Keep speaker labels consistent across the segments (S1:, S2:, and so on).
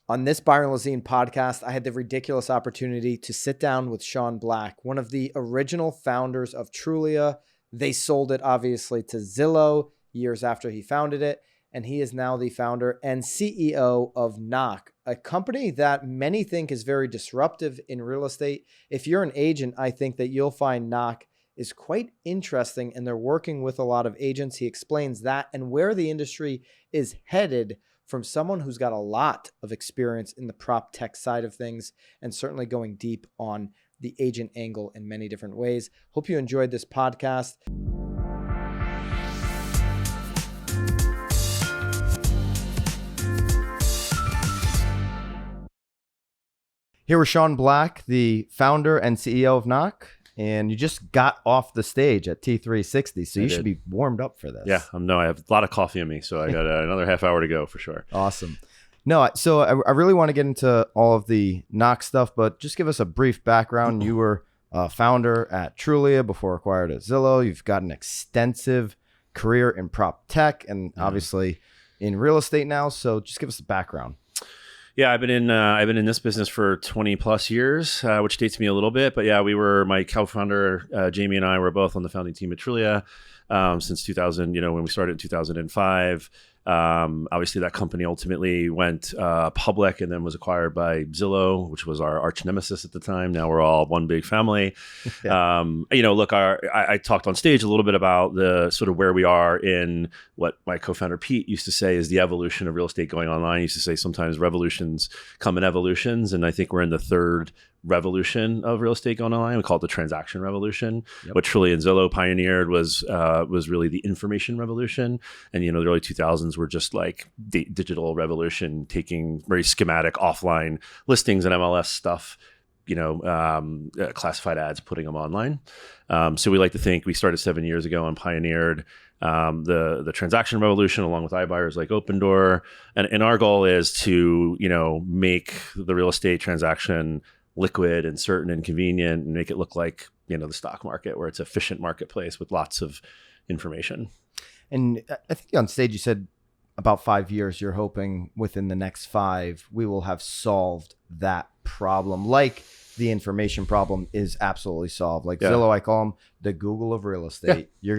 S1: On this Byron podcast, I had the ridiculous opportunity to sit down with Sean Black, one of the original founders of Trulia. They sold it, obviously, to Zillow years after he founded it, and he is now the founder and CEO of Knock, a company that many think is very disruptive in real estate. If you're an agent, I think that you'll find Knock is quite interesting, and they're working with a lot of agents. He explains that and where the industry is headed from someone who's got a lot of experience in the Proptech side of things, and certainly going deep on the agent angle in many different ways. Hope you enjoyed this podcast. Here with Sean Black, the founder and CEO of Knock. And you just got off the stage at T360, so you should be warmed up for this.
S2: Yeah, I have a lot of coffee in me, so I got another half hour to go for sure.
S1: Awesome. No, so I really want to get into all of the Knock stuff, but just give us a brief background. You were a founder at Trulia before acquired at Zillow. You've got an extensive career in Proptech and obviously in real estate now. So just give us the background.
S2: Yeah, I've been in this business for 20 plus years, which dates me a little bit. But yeah, my co-founder, Jamie, and I were both on the founding team at Trulia since 2000, when we started in 2005. Obviously, that company ultimately went public and then was acquired by Zillow, which was our arch nemesis at the time. Now we're all one big family. Yeah. Look, I talked on stage a little bit about the sort of where we are in what my co-founder Pete used to say is the evolution of real estate going online. He used to say sometimes revolutions come in evolutions, and I think we're in the third revolution of real estate going online. We call it the transaction revolution. Yep. What Trulia and Zillow pioneered was really the information revolution. And, the early 2000s were just like digital revolution, taking very schematic offline listings and MLS stuff, classified ads, putting them online. So we like to think we started 7 years ago and pioneered the transaction revolution along with iBuyers like Opendoor. And our goal is to, make the real estate transaction liquid and certain and convenient and make it look like, the stock market where it's an efficient marketplace with lots of information.
S1: And I think on stage you said about 5 years, you're hoping within the next 5, we will have solved that problem. Like the information problem is absolutely solved. Like Zillow, I call them the Google of real estate. Yeah.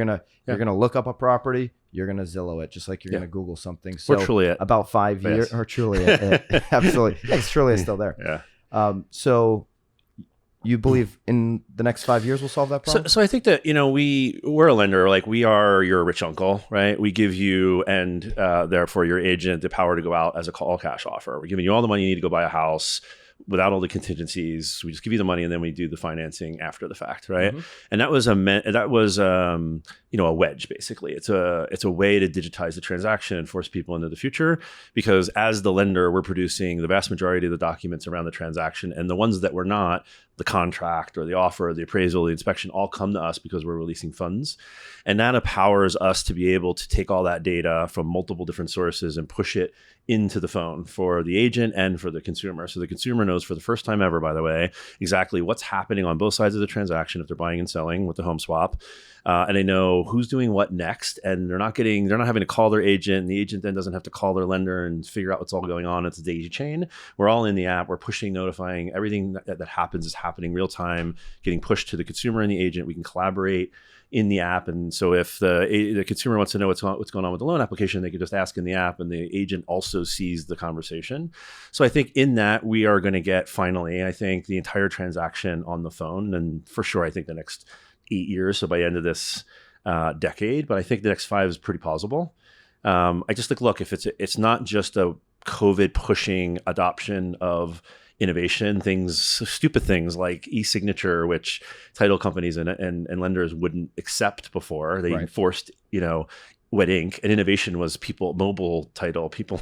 S1: You're gonna look up a property, you're gonna Zillow it, just like you're gonna Google something. So
S2: or Trulia.
S1: About 5 years, or Trulia, absolutely. Yes, Trulia is still there.
S2: Yeah.
S1: So you believe in the next 5 years we'll solve that problem?
S2: So I think that, we're a lender, like we are your rich uncle, right? We give you and therefore your agent the power to go out as a all cash offer. We're giving you all the money you need to go buy a house without all the contingencies. We just give you the money and then we do the financing after the fact, right? Mm-hmm. And that was a wedge basically. It's a way to digitize the transaction and force people into the future, because as the lender, we're producing the vast majority of the documents around the transaction, and the ones that we're not, the contract or the offer, the appraisal, the inspection, all come to us because we're releasing funds. And that empowers us to be able to take all that data from multiple different sources and push it into the phone for the agent and for the consumer. So the consumer knows for the first time ever, by the way, exactly what's happening on both sides of the transaction if they're buying and selling with the home swap. And they know who's doing what next, and they're not having to call their agent, and the agent then doesn't have to call their lender and figure out what's all going on. It's a daisy chain. We're all in the app. We're pushing, notifying. Everything that happens is happening real time, getting pushed to the consumer and the agent. We can collaborate in the app. And so if the consumer wants to know what's going on with the loan application, they can just ask in the app, and the agent also sees the conversation. So I think in that we are going to get finally, I think, the entire transaction on the phone. And for sure, I think the next 8 years, so by the end of this decade, but I think the next 5 is pretty plausible. I just think, look, if it's not just a COVID pushing adoption of innovation, stupid things like e-signature, which title companies and lenders wouldn't accept before. They enforced, wet ink, and innovation was mobile title, people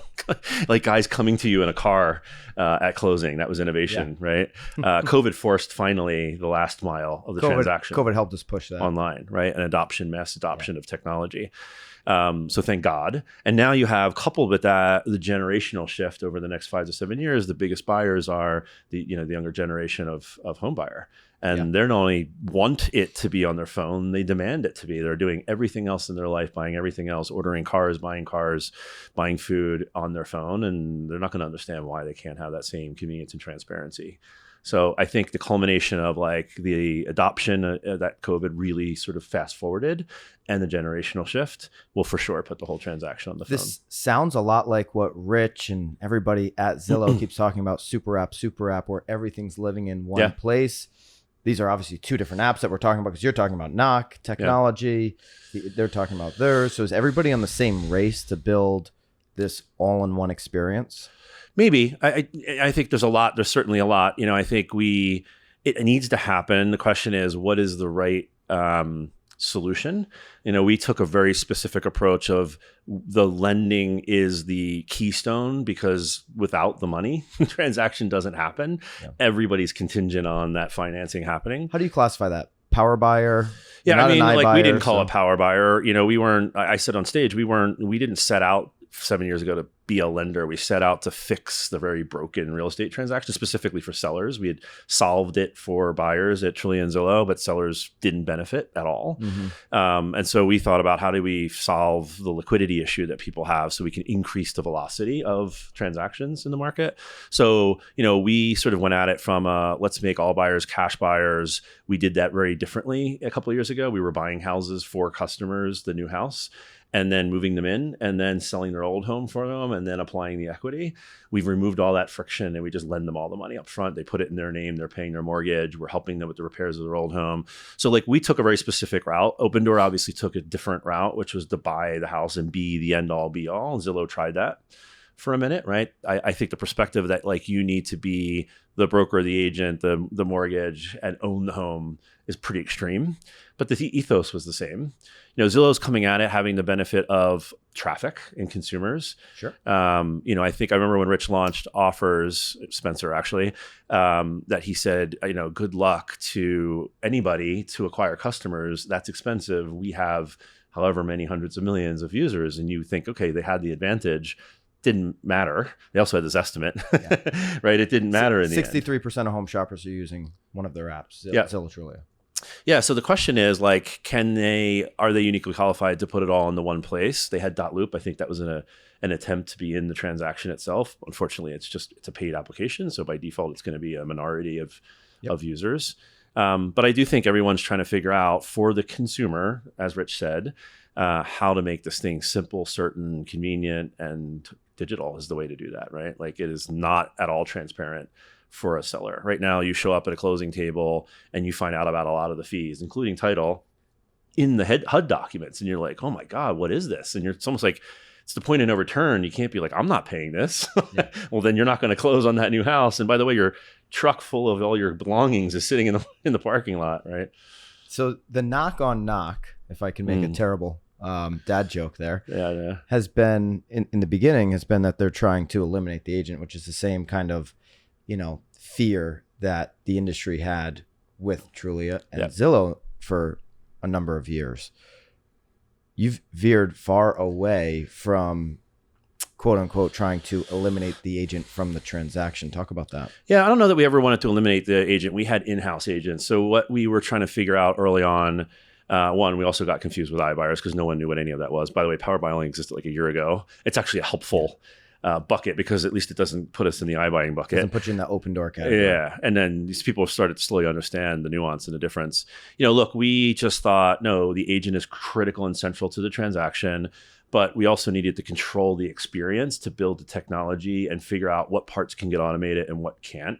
S2: like guys coming to you in a car at closing. That was innovation, right? COVID forced finally the last mile of the transaction.
S1: COVID helped us push that
S2: online, right? An mass adoption of technology. So thank God. And now you have, coupled with that, the generational shift over the next 5 to 7 years. The biggest buyers are the younger generation of home buyer. And they're not only want it to be on their phone, they demand it to be. They're doing everything else in their life, buying everything else, ordering cars, buying food on their phone. And they're not going to understand why they can't have that same convenience and transparency. So I think the culmination of like the adoption that COVID really sort of fast forwarded and the generational shift will for sure put the whole transaction on the phone.
S1: This sounds a lot like what Rich and everybody at Zillow keeps talking about, super app, where everything's living in one place. These are obviously two different apps that we're talking about, because you're talking about Knock technology. They're talking about theirs. So is everybody on the same race to build this all-in-one experience?
S2: Maybe. I think there's a lot. There's certainly a lot. I think it needs to happen. The question is, what is the right solution? We took a very specific approach of the lending is the keystone, because without the money, the transaction doesn't happen. Yeah. Everybody's contingent on that financing happening.
S1: How do you classify that? Power buyer?
S2: Yeah, we didn't call it power buyer. We weren't. I said on stage, we didn't set out 7 years ago to be a lender. We set out to fix the very broken real estate transaction, specifically for sellers. We had solved it for buyers at Trulia and Zillow, but sellers didn't benefit at all. Mm-hmm. And so we thought about, how do we solve the liquidity issue that people have so we can increase the velocity of transactions in the market? So, we sort of went at it from let's make all buyers cash buyers. We did that very differently a couple of years ago. We were buying houses for customers, the new house, and then moving them in, and then selling their old home for them, and then applying the equity. We've removed all that friction, and we just lend them all the money up front. They put it in their name. They're paying their mortgage. We're helping them with the repairs of their old home. So we took a very specific route. Opendoor obviously took a different route, which was to buy the house and be the end all be all. Zillow tried that for a minute, right? I think the perspective that you need to be the broker, the agent, the mortgage, and own the home is pretty extreme. But the ethos was the same. Zillow's coming at it having the benefit of traffic and consumers.
S1: Sure.
S2: I think I remember when Rich launched offers, Spencer actually, that he said, good luck to anybody to acquire customers. That's expensive. We have however many hundreds of millions of users. And you think, okay, they had the advantage. Didn't matter. They also had this estimate, right? It didn't matter in the end.
S1: 63% of home shoppers are using one of their apps, Zillow, Trulia.
S2: Yeah. So the question is, are they uniquely qualified to put it all in the one place? They had .loop. I think that was an attempt to be in the transaction itself. Unfortunately, it's a paid application. So by default, it's going to be a minority of users. But I do think everyone's trying to figure out, for the consumer, as Rich said, how to make this thing simple, certain, convenient, and digital is the way to do that, right? It is not at all transparent for a seller. Right now, you show up at a closing table and you find out about a lot of the fees, including title, in the HUD documents. And you're like, oh my God, what is this? And it's almost like, it's the point of no return. You can't be like, I'm not paying this. Yeah. Well, then you're not going to close on that new house. And by the way, your truck full of all your belongings is sitting in the parking lot, right?
S1: So the knock on Knock, if I can make a terrible dad joke there, has been, in the beginning, has been that they're trying to eliminate the agent, which is the same kind of fear that the industry had with Trulia and Zillow for a number of years. You've veered far away from, quote unquote, trying to eliminate the agent from the transaction. Talk about that.
S2: Yeah, I don't know that we ever wanted to eliminate the agent. We had in-house agents. So what we were trying to figure out early on, one, we also got confused with iBuyers because no one knew what any of that was. By the way, Power Buy only existed a year ago. It's actually a helpful bucket, because at least it doesn't put us in the iBuying bucket. It
S1: doesn't put you in that Opendoor category.
S2: Yeah. And then these people have started to slowly understand the nuance and the difference. Look, we just thought, no, the agent is critical and central to the transaction, but we also needed to control the experience to build the technology and figure out what parts can get automated and what can't.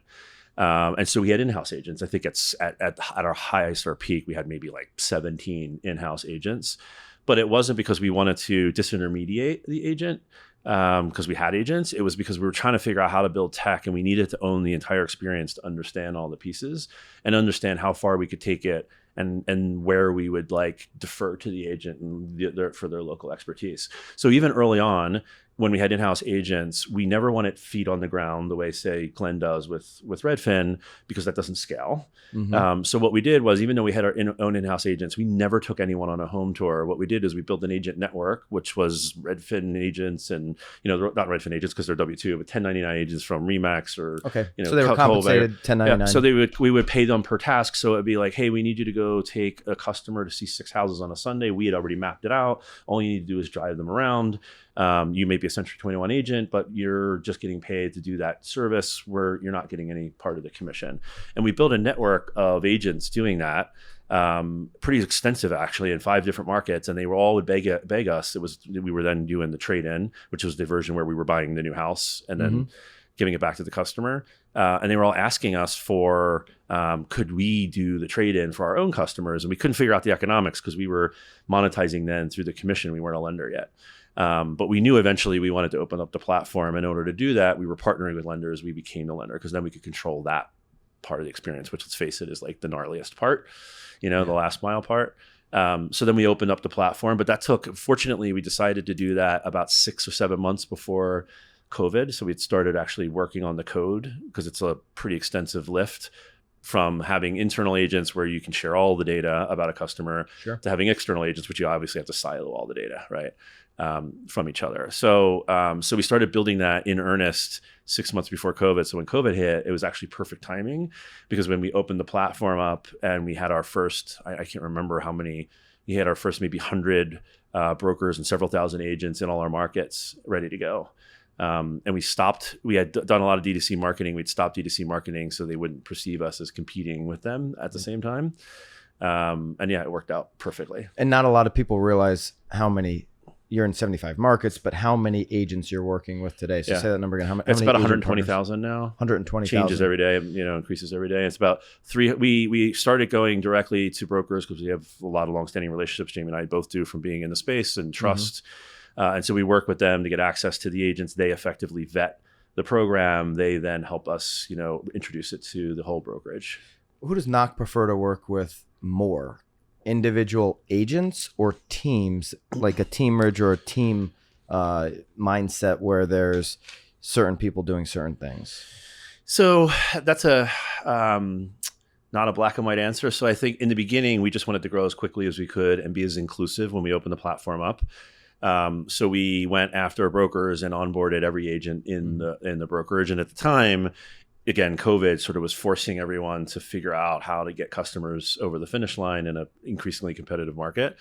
S2: And so we had in-house agents. I think it's at our highest or peak, we had maybe 17 in-house agents, but it wasn't because we wanted to disintermediate the agent. Because we had agents. It was because we were trying to figure out how to build tech, and we needed to own the entire experience to understand all the pieces and understand how far we could take it, and where we would defer to the agent and for their local expertise. So even early on, when we had in-house agents, we never wanted feet on the ground the way, say, Glenn does with Redfin, because that doesn't scale. So what we did was, even though we had our own in-house agents, we never took anyone on a home tour. What we did is we built an agent network, which was Redfin agents, and not Redfin agents because they're W-2, but 1099 agents from Remax or
S1: so they were compensated 1099.
S2: Yeah, so we would pay them per task. So it'd be like, hey, we need you to go take a customer to see 6 houses on a Sunday. We had already mapped it out. All you need to do is drive them around. You may be a Century 21 agent, but you're just getting paid to do that service where you're not getting any part of the commission. And we built a network of agents doing that, pretty extensive actually, in 5 different markets. And they were all would beg us. We were then doing the trade-in, which was the version where we were buying the new house and then giving it back to the customer. And they were all asking us for, could we do the trade-in for our own customers? And we couldn't figure out the economics because we were monetizing then through the commission. We weren't a lender yet. But we knew eventually we wanted to open up the platform. In order to do that, we were partnering with lenders. We became the lender because then we could control that part of the experience, which, let's face it, is like the gnarliest part, the last mile part. So then we opened up the platform, but fortunately, we decided to do that about 6 or 7 months before COVID. So we'd started actually working on the code because it's a pretty extensive lift from having internal agents where you can share all the data about a customer to having external agents, which you obviously have to silo all the data, right? From each other. So we started building that in earnest 6 months before COVID. So when COVID hit, it was actually perfect timing because when we opened the platform up and we had our first, I can't remember how many, we had our first maybe 100 brokers and several thousand agents in all our markets ready to go. And we had done a lot of D2C marketing. We'd stopped D2C marketing so they wouldn't perceive us as competing with them at the same time. And yeah, it worked out perfectly.
S1: And not a lot of people realize you're in 75 markets, but how many agents you're working with today? So say that number again.
S2: It's about 120,000 now.
S1: 120,000.
S2: Changes every day, increases every day. It's about 3. We started going directly to brokers because we have a lot of longstanding relationships. Jamie and I both do from being in the space and trust. And so we work with them to get access to the agents. They effectively vet the program. They then help us, introduce it to the whole brokerage.
S1: Who does Knock prefer to work with more? Individual agents or teams, like a team merge or a team mindset where there's certain people doing certain things?
S2: So that's not a black and white answer. So I think in the beginning, we just wanted to grow as quickly as we could and be as inclusive when we opened the platform up. So we went after brokers and onboarded every agent in the brokerage. And at the time, again, COVID sort of was forcing everyone to figure out how to get customers over the finish line in an increasingly competitive market.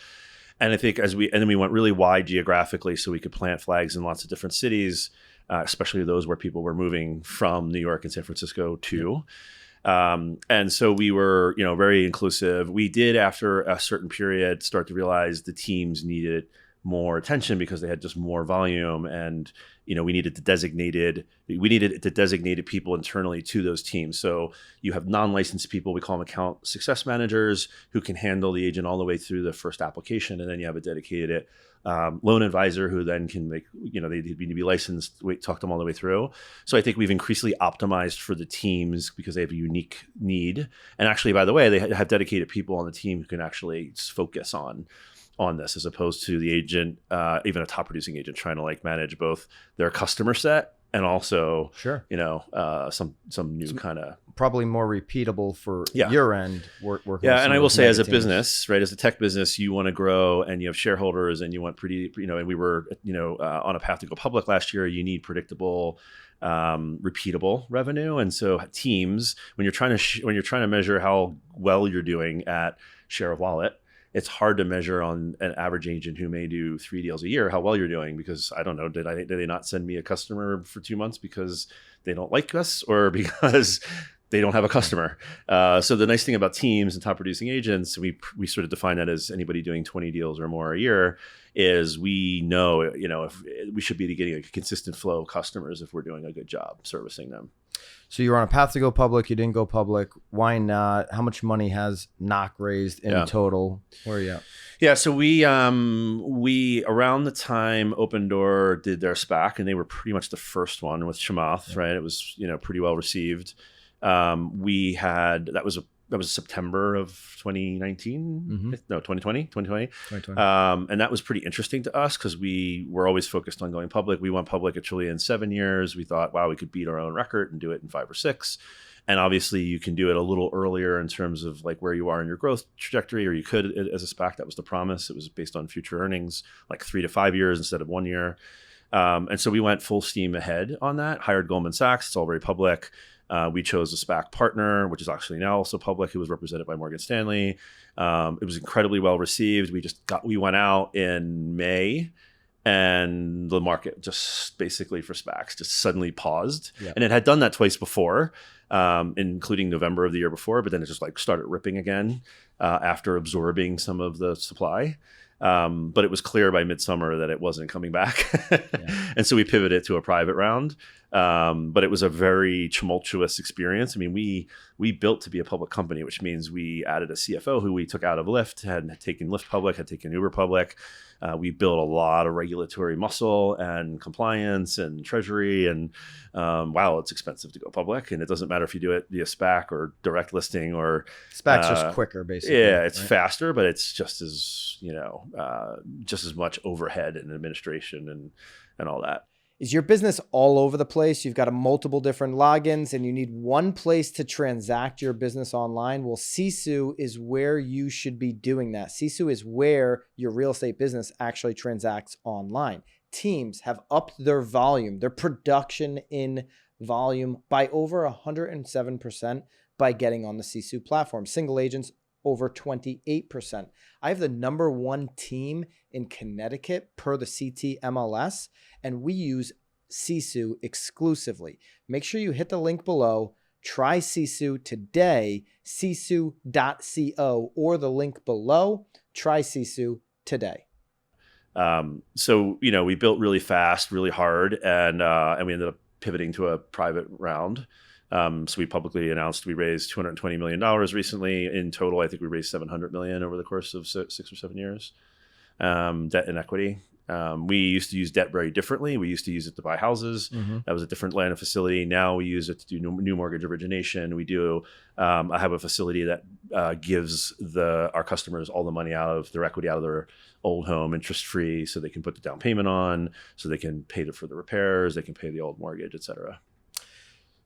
S2: And I think then we went really wide geographically so we could plant flags in lots of different cities, especially those where people were moving from New York and San Francisco to. And so we were, very inclusive. We did, after a certain period, start to realize the teams needed more attention because they had just more volume, and we needed to designate people internally to those teams. So you have non-licensed people, we call them account success managers, who can handle the agent all the way through the first application, and then you have a dedicated loan advisor who then can make, they need to be licensed, talk to them all the way through. So I think we've increasingly optimized for the teams because they have a unique need. And actually, by the way, they have dedicated people on the team who can actually focus on this, as opposed to the agent, even a top producing agent, trying to manage both their customer set and also, some new kind of,
S1: probably more repeatable for your end working.
S2: Yeah, and I will say, as a business, right, as a tech business, you want to grow and you have shareholders and you want and we were, on a path to go public last year. You need predictable, repeatable revenue, and so teams, when you're trying to measure how well you're doing at share of wallet, it's hard to measure on an average agent who may do 3 deals a year how well you're doing, because I don't know, did they not send me a customer for 2 months because they don't like us or because they don't have a customer? So the nice thing about teams and top producing agents, we sort of define that as anybody doing 20 deals or more a year, is we know, if we should be getting a consistent flow of customers if we're doing a good job servicing them.
S1: So you were on a path to go public. You didn't go public. Why not? How much money has Knock raised in total? Where are you at?
S2: Yeah, so we around the time Open Door did their SPAC, and they were pretty much the first one with Chamath, right? It was pretty well received. That was a that was September of 2019. No, 2020. And that was pretty interesting to us because we were always focused on going public. We went public at Trulia in 7 years. We thought, wow, we could beat our own record and do it in 5 or 6. And obviously you can do it a little earlier in terms of like where you are in your growth trajectory, or you could as a SPAC. That was the promise. It was based on future earnings, like 3 to 5 years instead of 1 year. And so we went full steam ahead on that, hired Goldman Sachs. It's all very public. We chose a SPAC partner, which is actually now also public, who was represented by Morgan Stanley. It was incredibly well received. We went out in May, and the market just basically for SPACs just suddenly paused. Yeah. And it had done that twice before, including November of the year before, but then it just like started ripping again after absorbing some of the supply. But it was clear by midsummer that it wasn't coming back. And so we pivoted to a private round. But it was a very tumultuous experience. I mean, we built to be a public company, which means we added a CFO who we took out of Lyft, had taken Lyft public, had taken Uber public. We built a lot of regulatory muscle and compliance and treasury. And wow, it's expensive to go public. And it doesn't matter if you do it via SPAC or direct listing or
S1: SPAC's just quicker, basically.
S2: Yeah, it's faster, but it's just as, just as much overhead and administration and all that.
S1: Is your business all over the place? You've got multiple different logins and you need one place to transact your business online? Well, Sisu is where you should be doing that. Sisu is where your real estate business actually transacts online. Teams have upped their volume, their production in volume by over 107% by getting on the Sisu platform. Single agents over 28%. I have the #1 team in Connecticut per the CT MLS, and we use Sisu exclusively. Make sure you hit the link below. Try Sisu today, sisu.co, or the link below. Try Sisu today.
S2: So, we built really fast, really hard, and we ended up pivoting to a private round. So we publicly announced we raised $220 million recently. In total, I think we raised $700 million over the course of 6 or 7 years, debt and equity. We used to use debt very differently. We used to use it to buy houses. That was a different line of facility. Now we use it to do new mortgage origination. We do. I have a facility that gives our customers all the money out of their equity out of their old home, interest free, so they can put the down payment on, so they can pay for the repairs, they can pay the old mortgage, et cetera.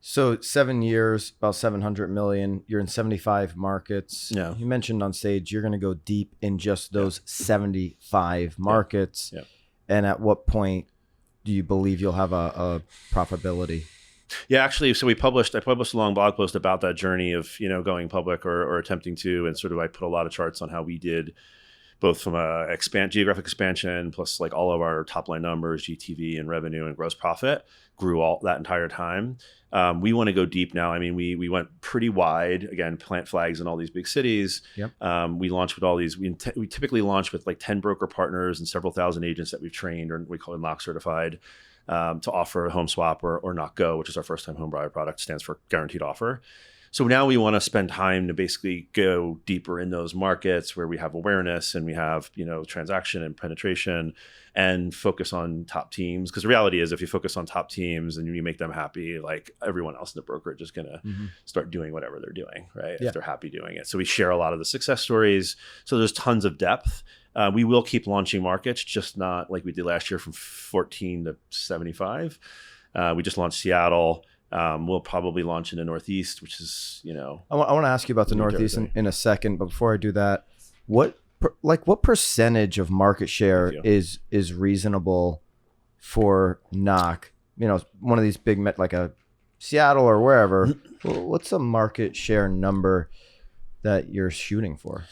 S1: So 7 years, about 700 million. You're in 75 markets.
S2: Yeah.
S1: You mentioned on stage you're going to go deep in just those 75 markets.
S2: Yeah.
S1: And at what point do you believe you'll have a profitability?
S2: Yeah, actually, so I published a long blog post about that journey of going public or attempting to, and sort of I put a lot of charts on how we did, both from a geographic expansion, plus like all of our top line numbers, GTV and revenue and gross profit grew all that entire time. We want to go deep now. I mean, we went pretty wide, again, plant flags in all these big cities.
S1: Yep.
S2: We launched with all these, we typically launch with like 10 broker partners and several thousand agents that we've trained, or we call it Knock certified, to offer a home swap or Knock Go, which is our first time home buyer product, stands for guaranteed offer. So now we want to spend time to basically go deeper in those markets where we have awareness and we have, transaction and penetration, and focus on top teams. Because the reality is, if you focus on top teams and you make them happy, like everyone else in the brokerage is going to start doing whatever they're doing, right?
S1: Yeah.
S2: If they're happy doing it. So we share a lot of the success stories. So there's tons of depth. We will keep launching markets, just not like we did last year from 14 to 75. We just launched Seattle. We'll probably launch in the Northeast, which is,
S1: I want to ask you about the Northeast in a second, but before I do that, what percentage of market share is reasonable for Knock? One of these big, like a Seattle or wherever. What's a market share number that you're shooting for?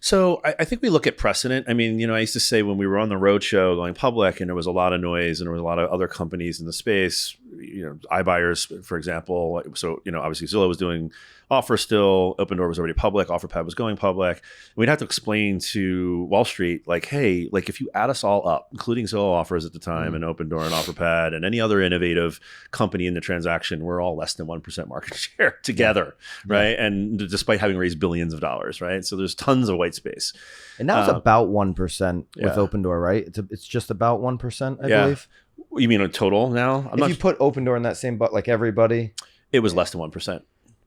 S2: So I think we look at precedent. I mean, I used to say when we were on the roadshow going public and there was a lot of noise and there was a lot of other companies in the space, iBuyers, for example. So, obviously Zillow was doing offer still, Opendoor was already public, OfferPad was going public. We'd have to explain to Wall Street, like, hey, like if you add us all up, including Zillow Offers at the time and Opendoor and OfferPad and any other innovative company in the transaction, we're all less than 1% market share together, right? And despite having raised billions of dollars, right? So there's tons of white space.
S1: And now it's about 1% with Opendoor, right? It's just about 1%, I believe.
S2: You mean a total now?
S1: If you put Opendoor in that same butt like everybody,
S2: it was less than 1%.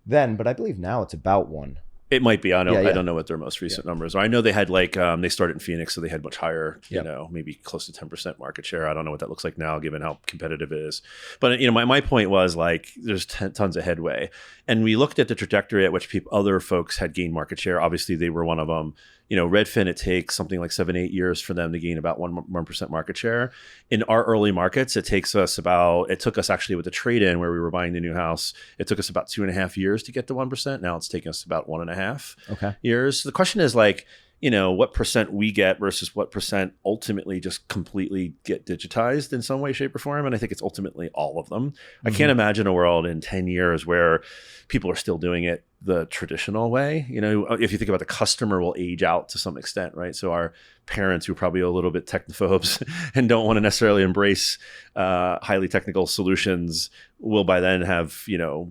S1: Then, but I believe now it's about 1.
S2: It might be. I don't.
S1: Yeah.
S2: I don't know what their most recent numbers are. I know they had like they started in Phoenix, so they had much higher. You know, maybe close to 10% market share. I don't know what that looks like now, given how competitive it is. But my point was like, there's tons of headway, and we looked at the trajectory at which other folks had gained market share. Obviously, they were one of them. Redfin, it takes something like 7-8 years for them to gain about 1% market share. In our early markets, it took us actually with the trade-in where we were buying the new house, it took us about 2.5 years to get to 1%. Now it's taking us about 1.5 years. The question is like, what percent we get versus what percent ultimately just completely get digitized in some way, shape, or form. And I think it's ultimately all of them. I can't imagine a world in 10 years where people are still doing it the traditional way. If you think about the customer will age out to some extent, right? So our parents who are probably a little bit technophobes and don't want to necessarily embrace highly technical solutions will by then have, have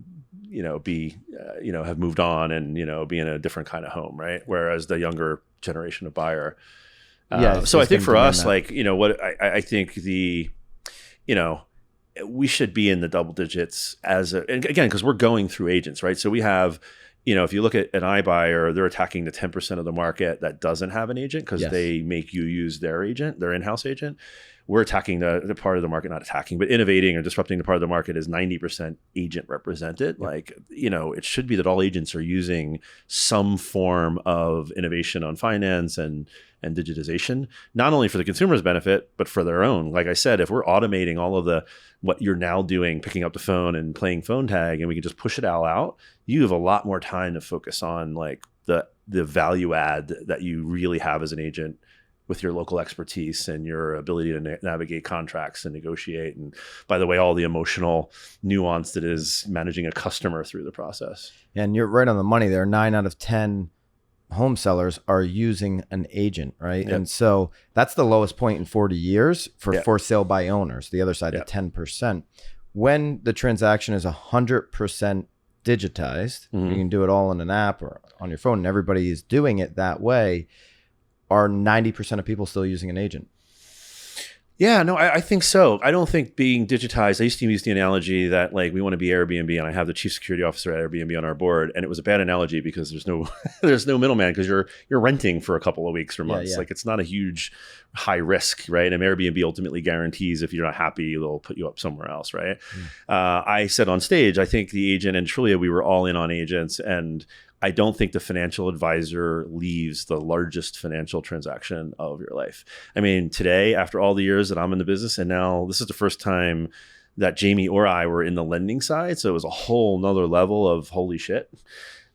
S2: moved on and, be in a different kind of home, right? Whereas the younger generation of buyer. So I think for us, like, I think we should be in the double digits and again, because we're going through agents, right? So we have, if you look at an iBuyer, they're attacking the 10% of the market that doesn't have an agent because they make you use their agent, their in-house agent. We're attacking the part of the market, not attacking, but innovating or disrupting the part of the market is 90% agent represented. Like, it should be that all agents are using some form of innovation on finance and digitization, not only for the consumer's benefit, but for their own. Like I said, if we're automating all of what you're now doing, picking up the phone and playing phone tag, and we can just push it all out, you have a lot more time to focus on like the value add that you really have as an agent with your local expertise and your ability to navigate contracts and negotiate. And by the way, all the emotional nuance that is managing a customer through the process. And
S1: you're right on the money there. 9 out of 10 home sellers are using an agent, right? And so that's the lowest point in 40 years for sale by owners, the other side at 10%. When the transaction is 100% digitized, you can do it all in an app or on your phone, and everybody is doing it that way. Are 90% of people still using an agent?
S2: Yeah, no, I think so. I don't think being digitized, I used to use the analogy that like we want to be Airbnb, and I have the chief security officer at Airbnb on our board, and it was a bad analogy because there's no middleman because you're renting for a couple of weeks or months. Like it's not a huge high risk, right? And Airbnb ultimately guarantees if you're not happy, they'll put you up somewhere else, right? I said on stage, I think the agent and Trulia, we were all in on agents, and I don't think the financial advisor leaves the largest financial transaction of your life. I mean, today, after all the years that I'm in the business, and now this is the first time that Jamie or I were in the lending side. So it was a whole nother level of holy shit.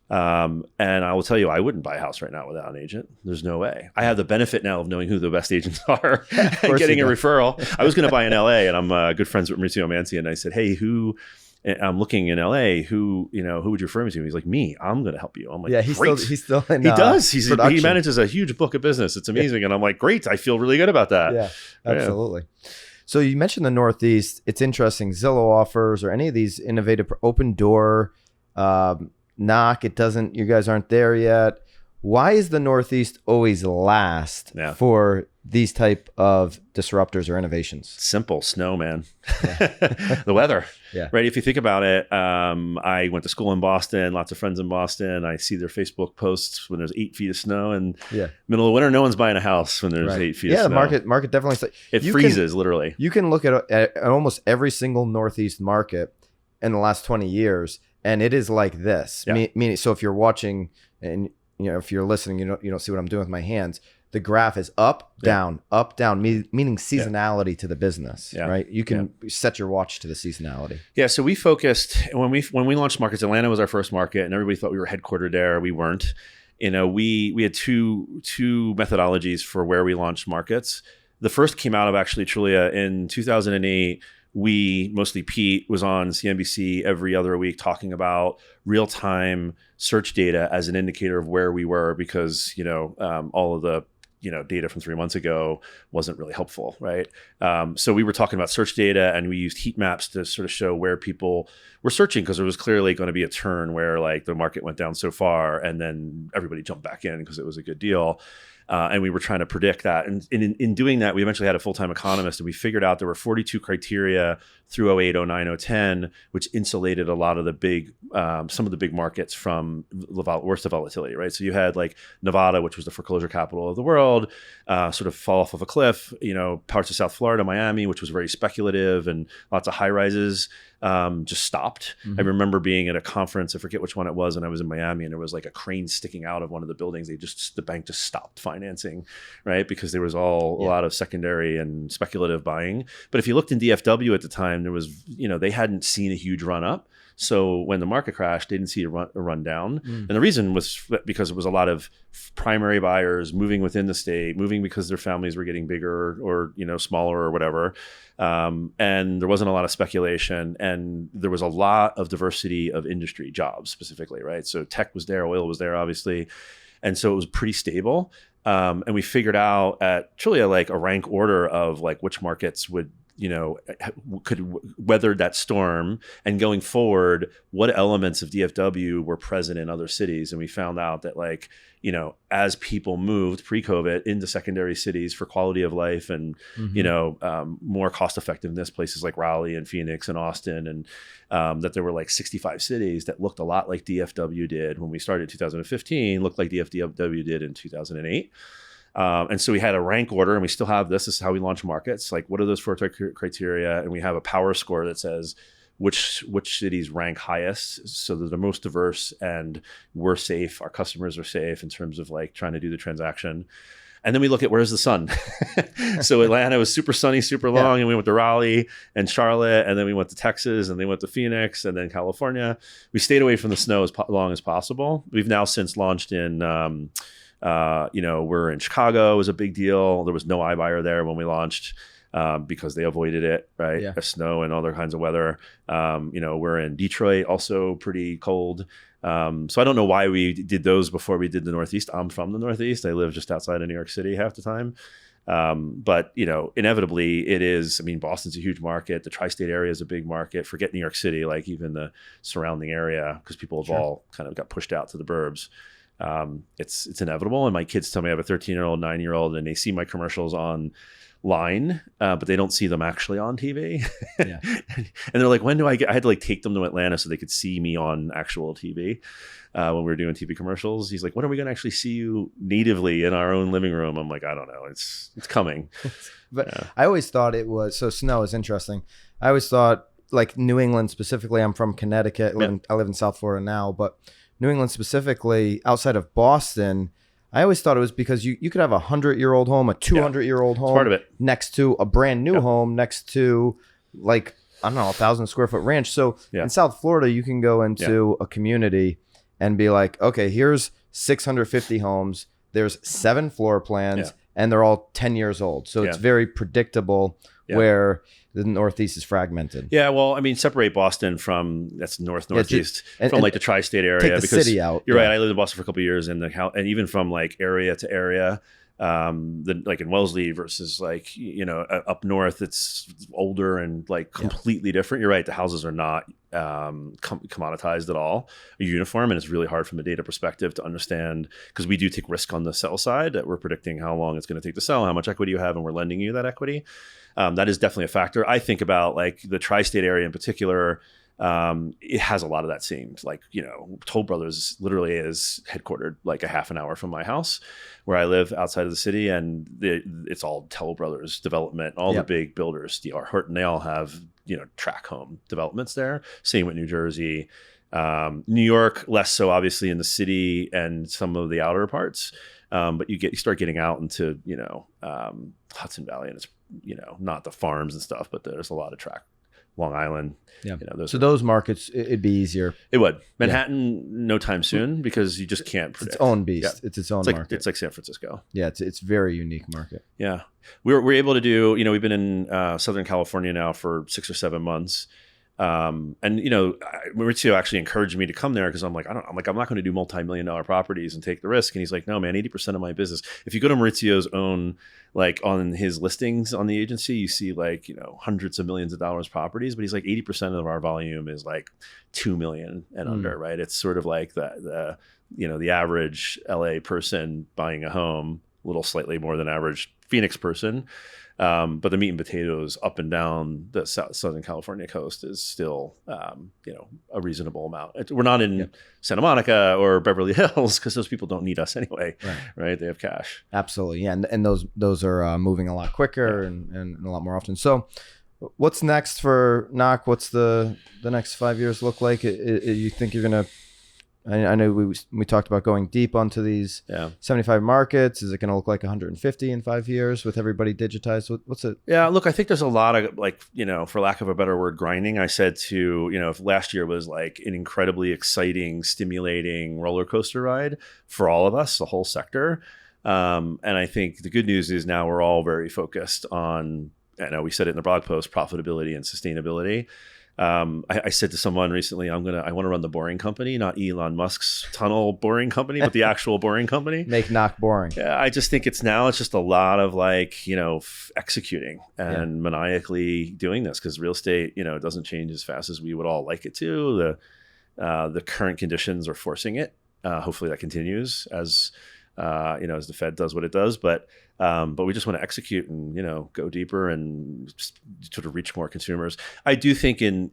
S2: And I will tell you, I wouldn't buy a house right now without an agent. There's no way. I have the benefit now of knowing who the best agents are and getting a referral. I was going to buy in LA, and I'm good friends with Maurizio Manzi, and I said, hey, I'm looking in LA, who would you refer me to? He's like, me, I'm going to help you. I'm like,
S1: he's
S2: great.
S1: still in
S2: he does. He
S1: production.
S2: manages a huge book of business. It's amazing. And I'm like, great. I feel really good about that.
S1: Yeah, absolutely. So you mentioned the Northeast. It's interesting. Zillow offers or any of these innovative open door, Knock. You guys aren't there yet. Why is the Northeast always last for these type of disruptors or innovations?
S2: Simple. Snow, man. The weather. Right. If you think about it, I went to school in Boston, lots of friends in Boston. I see their Facebook posts when there's 8 feet of snow, and middle of winter, no one's buying a house when there's 8 feet of snow.
S1: The market definitely.
S2: It freezes literally.
S1: You can look at almost every single Northeast market in the last 20 years, and it is like this. Meaning, so if you're watching and if you're listening, you don't see what I'm doing with my hands. The graph is up, down, meaning seasonality to the business, right? You can set your watch to the seasonality. Yeah.
S2: So we focused when we launched markets. Atlanta was our first market, and everybody thought we were headquartered there. We weren't. We had two methodologies for where we launched markets. The first came out of actually Trulia in 2008. Mostly Pete was on CNBC every other week talking about real-time search data as an indicator of where we were because, all of the, data from 3 months ago wasn't really helpful, right? So we were talking about search data, and we used heat maps to sort of show where people were searching because there was clearly going to be a turn where like the market went down so far and then everybody jumped back in because it was a good deal. And we were trying to predict that. And in doing that, we eventually had a full-time economist, and we figured out there were 42 criteria through 08, 09, 010, which insulated a lot of the big, some of the big markets from worst of volatility, right? So you had like Nevada, which was the foreclosure capital of the world, sort of fall off of a cliff, parts of South Florida, Miami, which was very speculative and lots of high rises. Just stopped. I remember being at a conference, I forget which one it was, and I was in Miami, and there was like a crane sticking out of one of the buildings. The bank just stopped financing, right? Because there was a lot of secondary and speculative buying. But if you looked in DFW at the time, there was, they hadn't seen a huge run up. So when the market crashed, they didn't see a run down. And the reason was because it was a lot of primary buyers moving within the state, moving because their families were getting bigger or smaller or whatever. And there wasn't a lot of speculation, and there was a lot of diversity of industry jobs specifically, right? So tech was there, oil was there, obviously. And so it was pretty stable. And we figured out at Trulia like a rank order of like which markets would could weather that storm, and going forward, what elements of DFW were present in other cities. And we found out that as people moved pre-COVID into secondary cities for quality of life and, more cost effectiveness, places like Raleigh and Phoenix and Austin, and that there were like 65 cities that looked a lot like DFW did when we started in 2015, looked like DFW did in 2008. And so we had a rank order, and we still have this. This is how we launch markets. Like, what are those 4 criteria? And we have a power score that says which cities rank highest, so they're the most diverse, and we're safe. Our customers are safe in terms of like trying to do the transaction. And then we look at where's the sun. So Atlanta was super sunny, super long, and we went to Raleigh and Charlotte, and then we went to Texas, and then went to Phoenix, and then California. We stayed away from the snow as long as possible. We've now since launched in. We're in Chicago. It was a big deal. There was no iBuyer there when we launched because they avoided it, right? Yeah. Snow and other kinds of weather. We're in Detroit, also pretty cold. So I don't know why we did those before we did the Northeast. I'm from the Northeast. I live just outside of New York City half the time. But inevitably it is, Boston's a huge market. The tri-state area is a big market. Forget New York City, like even the surrounding area, because people have all kind of got pushed out to the burbs. It's inevitable. And my kids tell me I have a 13-year-old, 9-year-old, and they see my commercials online, but they don't see them actually on TV. Yeah. And they're like, I had to like take them to Atlanta so they could see me on actual TV when we were doing TV commercials. He's like, when are we going to actually see you natively in our own living room? I'm like, I don't know. It's coming.
S1: But I always thought it was, so snow is interesting. I always thought like New England specifically, I'm from Connecticut. I live in South Florida now, but New England specifically, outside of Boston, I always thought it was because you could have a 100-year-old home, a 200-year-old home,
S2: part of it,
S1: next to a brand new home, next to like, I don't know, 1,000 square foot ranch. So in South Florida, you can go into a community and be like, okay, here's 650 homes. There's 7 floor plans, and they're all 10 years old. So it's very predictable where the Northeast is fragmented.
S2: Yeah, well, separate Boston from that's northeast from like the tri-state area.
S1: Take the city out.
S2: You're right. I lived in Boston for a couple of years, and even from like area to area, like in Wellesley versus like up north, it's older and like completely different. You're right. The houses are not commoditized at all, uniform, and it's really hard from a data perspective to understand, because we do take risk on the sell side that we're predicting how long it's going to take to sell, how much equity you have, and we're lending you that equity. That is definitely a factor. I think about like the tri-state area in particular. It has a lot of that same, like, Toll Brothers literally is headquartered like a half an hour from my house where I live outside of the city, and it's all Toll Brothers development, all the big builders, D.R. Horton, they all have, track home developments there. Same with New Jersey. New York, less so obviously in the city and some of the outer parts. But you start getting out into, Hudson Valley, and it's, not the farms and stuff, but there's a lot of track. Long Island. Yeah.
S1: Those markets, it'd be easier.
S2: It would. Manhattan, no time soon, because you just can't predict.
S1: It's its own beast. Yeah. It's its own market.
S2: It's like San Francisco.
S1: Yeah, it's very unique market.
S2: Yeah. We're able to do, we've been in Southern California now for 6 or 7 months. And Maurizio actually encouraged me to come there, because I'm like, I'm not going to do multi-million-dollar properties and take the risk. And he's like, no, man, 80% of my business. If you go to Maurizio's own, like on his listings on the agency, you see like, hundreds of millions of dollars properties, but he's like 80% of our volume is like 2 million and under, right? It's sort of like the average LA person buying a home little slightly more than average Phoenix person. But the meat and potatoes up and down the Southern California coast is still, a reasonable amount. We're not in Santa Monica or Beverly Hills because those people don't need us anyway, right? They have cash.
S1: Absolutely, yeah, and those are moving a lot quicker and a lot more often. So, what's next for Knock? What's the next 5 years look like? You think you're gonna? I know we talked about going deep onto these 75 markets. Is it going to look like 150 in 5 years with everybody digitized? What's it?
S2: Yeah, look, I think there's a lot of for lack of a better word, grinding. I said if last year was like an incredibly exciting, stimulating roller coaster ride for all of us, the whole sector. And I think the good news is now we're all very focused on, I know we said it in the blog post, profitability and sustainability. I said to someone recently, I want to run the boring company, not Elon Musk's tunnel boring company, but the actual boring company.
S1: Make Knock boring.
S2: Yeah, I just think it's just a lot of executing and maniacally doing this because real estate, it doesn't change as fast as we would all like it to. The current conditions are forcing it. Hopefully that continues as the Fed does what it does, but we just want to execute and, go deeper and sort of reach more consumers. I do think in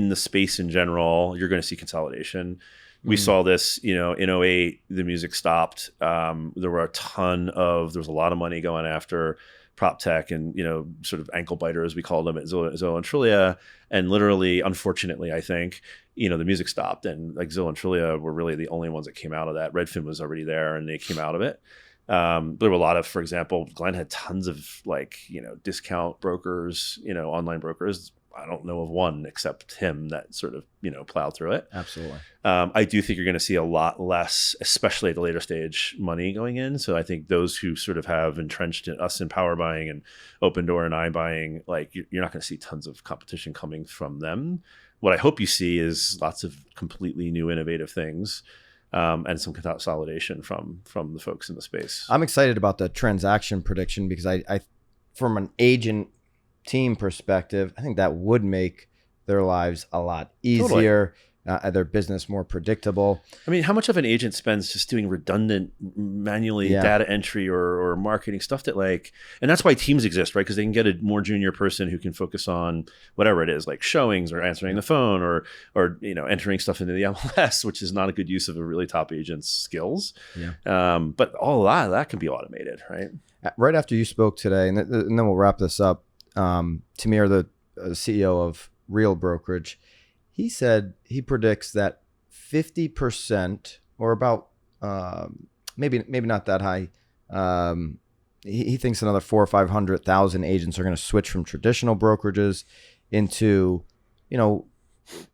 S2: the space in general, you're going to see consolidation. We saw this, in 2008, the music stopped. There was a lot of money going after Proptech and, sort of ankle biters, we called them at Zillow and Trulia. And literally, unfortunately, I think, the music stopped and like Zillow and Trulia were really the only ones that came out of that. Redfin was already there and they came out of it. There were a lot of, for example, Glenn had tons of discount brokers, online brokers. I don't know of one except him that sort of, plowed through it.
S1: Absolutely.
S2: I do think you're going to see a lot less, especially at the later stage, money going in. So I think those who sort of have entrenched us in power buying and open door and iBuying, you're not going to see tons of competition coming from them. What I hope you see is lots of completely new innovative things. And some consolidation from the folks in the space.
S1: I'm excited about the transaction prediction because I from an agent team perspective, I think that would make their lives a lot easier, their business more predictable.
S2: I mean, how much of an agent spends just doing redundant manually data entry or marketing stuff that and that's why teams exist, right? Because they can get a more junior person who can focus on whatever it is, like showings or answering the phone or entering stuff into the MLS, which is not a good use of a really top agent's skills. Yeah. But a lot of that can be automated, right?
S1: Right after you spoke today, and then we'll wrap this up, Tamir, the CEO of Real Brokerage, he said he predicts that 50% or about maybe not that high. He thinks another 400,000 or 500,000 agents are going to switch from traditional brokerages into,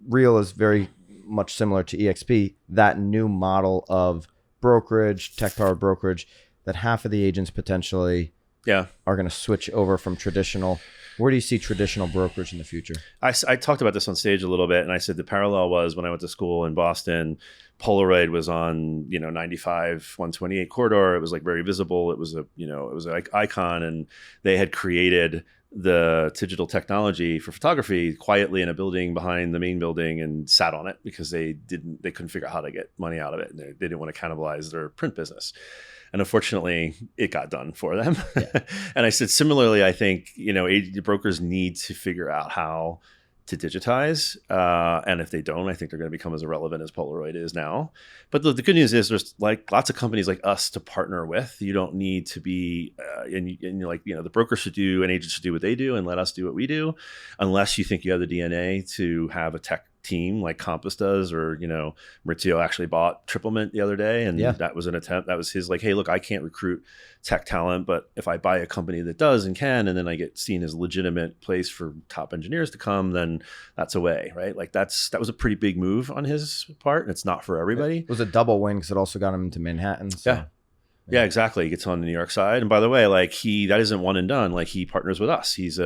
S1: Real is very much similar to EXP, that new model of brokerage, tech-powered brokerage, that half of the agents potentially are going to switch over from traditional. Where do you see traditional brokerage in the future?
S2: I talked about this on stage a little bit, and I said the parallel was when I went to school in Boston, Polaroid was on 95 128 corridor. It was very visible. It was it was an icon, and they had created the digital technology for photography quietly in a building behind the main building and sat on it because they couldn't figure out how to get money out of it, and they didn't want to cannibalize their print business. And unfortunately, it got done for them. Yeah. And I said, similarly, I think, brokers need to figure out how to digitize. And if they don't, I think they're going to become as irrelevant as Polaroid is now. But the good news is there's lots of companies like us to partner with. You don't need to be, the broker should do, and agents should do what they do and let us do what we do, unless you think you have the DNA to have a tech team like Compass does, or Maurizio actually bought Triplement the other day, and that was an attempt. That was his hey, look, I can't recruit tech talent, but if I buy a company that does and can, and then I get seen as a legitimate place for top engineers to come, then that's a way, right? That was a pretty big move on his part, and it's not for everybody.
S1: It was a double win because it also got him into Manhattan. So.
S2: Yeah, exactly. He gets on the New York side. And by the way, that isn't one and done. He partners with us. He's he's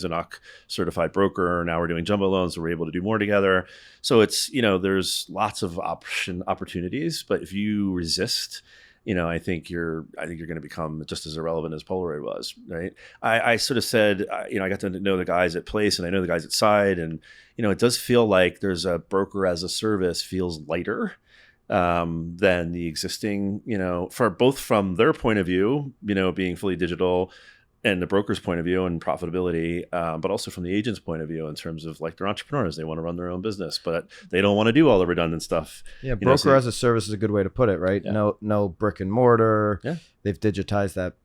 S2: a Knock certified broker. Now we're doing jumbo loans, so we're able to do more together. So it's, there's lots of opportunities, but if you resist, I think you're going to become just as irrelevant as Polaroid was, right? I sort of said, I got to know the guys at Place and I know the guys at Side, and, it does feel like there's a broker as a service feels lighter. than the existing, for both from their point of view, being fully digital, and the broker's point of view and profitability, but also from the agent's point of view in terms of like they're entrepreneurs, they want to run their own business, but they don't want to do all the redundant stuff.
S1: Yeah, broker as a service is a good way to put it, right?
S2: Yeah.
S1: No brick and mortar.
S2: Yeah.
S1: They've digitized that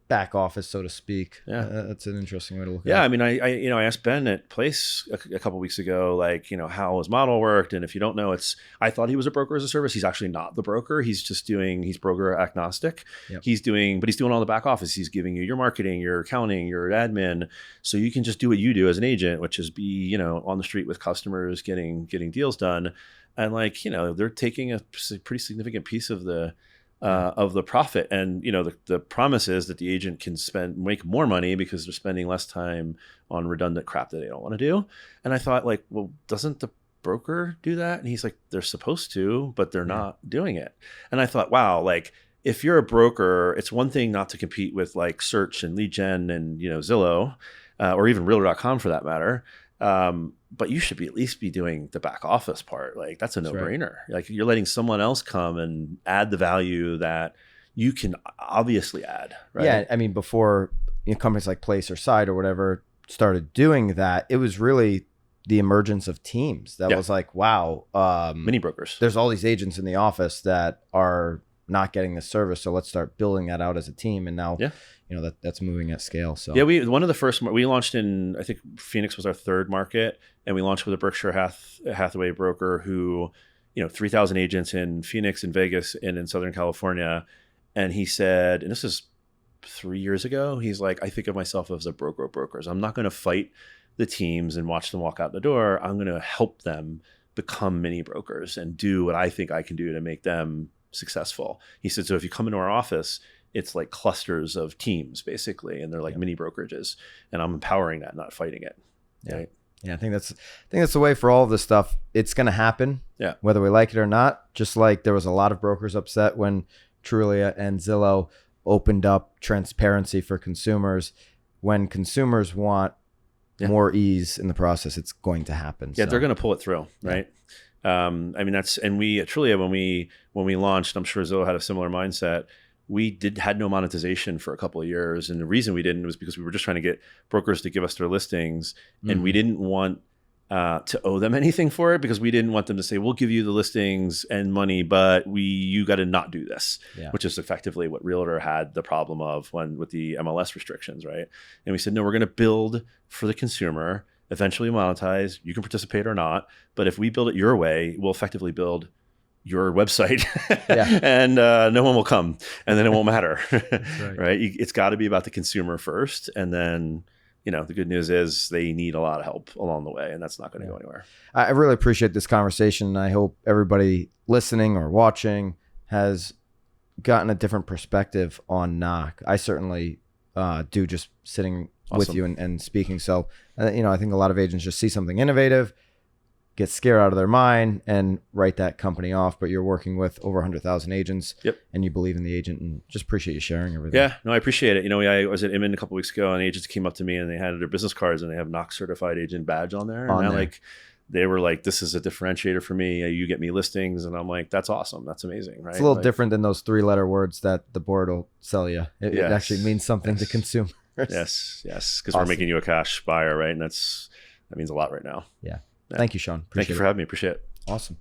S1: back office, so to speak.
S2: Yeah,
S1: that's an interesting way to look at it.
S2: Yeah, I mean, I asked Ben at Place a couple weeks ago, like, how his model worked, and if you don't know, I thought he was a broker as a service. He's actually not the broker. He's broker agnostic.
S1: Yep.
S2: He's doing all the back office. He's giving you your marketing, your accounting, your admin, so you can just do what you do as an agent, which is be on the street with customers, getting deals done, and like they're taking a pretty significant piece of the profit. And, the promise is that the agent can make more money because they're spending less time on redundant crap that they don't want to do. And I thought, like, well, doesn't the broker do that? And he's like, they're supposed to, but they're not doing it. And I thought, wow, like, if you're a broker, it's one thing not to compete with like search and lead gen and, Zillow, or even realtor.com for that matter. But you should at least be doing the back office part. Like, that's a no-brainer. Right. Like, you're letting someone else come and add the value that you can obviously add. Right?
S1: Yeah, I mean, before companies like Place or Side or whatever started doing that, it was really the emergence of teams that was like, wow,
S2: mini brokers.
S1: There's all these agents in the office that are not getting the service, so let's start building that out as a team. And now, that's moving at scale. So
S2: we launched in, I think Phoenix was our third market, and we launched with a Berkshire Hathaway broker who, 3,000 agents in Phoenix and Vegas and in Southern California. And he said, and this is 3 years ago, he's like, I think of myself as a broker of brokers. I'm not going to fight the teams and watch them walk out the door. I'm going to help them become mini brokers and do what I think I can do to make them successful. He said, so if you come into our office, it's like clusters of teams basically, and they're like mini brokerages, and I'm empowering that, not fighting it. Right?
S1: Yeah, I think that's the way for all of this stuff. It's going to happen, whether we like it or not. Just like there was a lot of brokers upset when Trulia and Zillow opened up transparency for consumers. When consumers want more ease in the process, it's going to happen.
S2: Yeah, they're going to pull it through, right? I mean, and we at Trulia, when we launched, I'm sure Zillow had a similar mindset. We had no monetization for a couple of years. And the reason we didn't was because we were just trying to get brokers to give us their listings. And we didn't want to owe them anything for it, because we didn't want them to say, we'll give you the listings and money, but you got to not do this, which is effectively what Realtor had the problem of with the MLS restrictions, right? And we said, no, we're going to build for the consumer, eventually monetize. You can participate or not. But if we build it your way, we'll effectively build your website and no one will come, and then it won't matter. Right? It's got to be about the consumer first. And then, the good news is they need a lot of help along the way, and that's not going to go anywhere.
S1: I really appreciate this conversation. And I hope everybody listening or watching has gotten a different perspective on Knock. I certainly do, just sitting with you and speaking. So, I think a lot of agents just see something innovative, get scared out of their mind, and write that company off. But you're working with over 100,000 agents, and you believe in the agent, and just appreciate you sharing everything.
S2: Yeah, no, I appreciate it. I was at Inman a couple of weeks ago, and agents came up to me and they had their business cards, and they have Knock certified agent badge on there. And they were like, this is a differentiator for me. You get me listings. And I'm like, that's awesome. That's amazing. Right?
S1: It's a little different than those 3-letter words that the board will sell you. It actually means something to consumers.
S2: Yes. Because we're making you a cash buyer, right? And that means a lot right now.
S1: Yeah. Thank you, Sean.
S2: Thank you for having me. Appreciate it.
S1: Awesome.